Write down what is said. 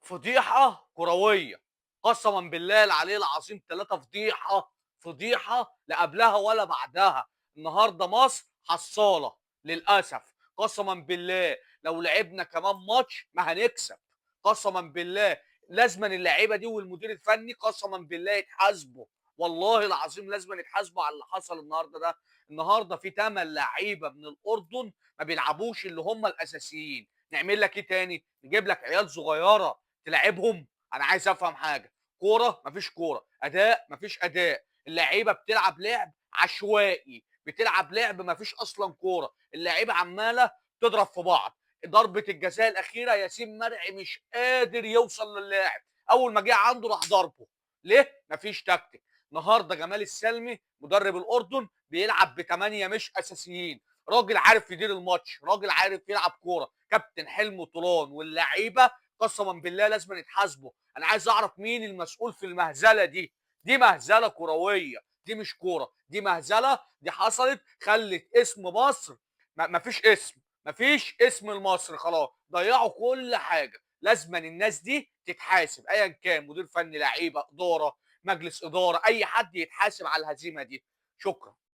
فضيحة كروية، قسمًا بالله العلي العظيم 3 فضيحة، فضيحة لا قبلها ولا بعدها. النهارده مصر حصّالة للأسف، قسمًا بالله لو لعبنا كمان ماتش ما هنكسب، قسمًا بالله لازمًا اللعيبة دي والمدير الفني قسمًا بالله يتحاسبوا، والله العظيم لازمًا يتحاسبوا على اللي حصل النهارده ده. النهارده في 8 لعيبة من الأردن ما بيلعبوش اللي هم الأساسيين، نعمل لك إيه تاني؟ نجيب لك عيال صغيرة تلاعبهم؟ انا عايز افهم حاجه. كوره مفيش كوره، اداء مفيش اداء، اللعيبه بتلعب لعب عشوائي، بتلعب لعب مفيش اصلا كوره، اللعيبه عماله تضرب في بعض. ضربه الجزاء الاخيره ياسين مرعي مش قادر يوصل للاعب، اول ما جه عنده راح ضربه. ليه؟ مفيش تكتيك. النهارده جمال السلمي مدرب الاردن بيلعب بثمانيه مش اساسيين، راجل عارف يدير الماتش، راجل عارف يلعب كوره، كابتن حلمي طولان واللعيبه قسما بالله لازم يتحاسبوا. انا عايز اعرف مين المسؤول في المهزله دي. دي مهزله كرويه، دي مش كوره، دي مهزله، دي حصلت خلت اسم مصر مفيش اسم، مفيش اسم لمصر، خلاص ضيعوا كل حاجه. لازما الناس دي تتحاسب، ايا كان مدير فني، لعيبه، اداره، مجلس اداره، اي حد يتحاسب على الهزيمه دي. شكرا.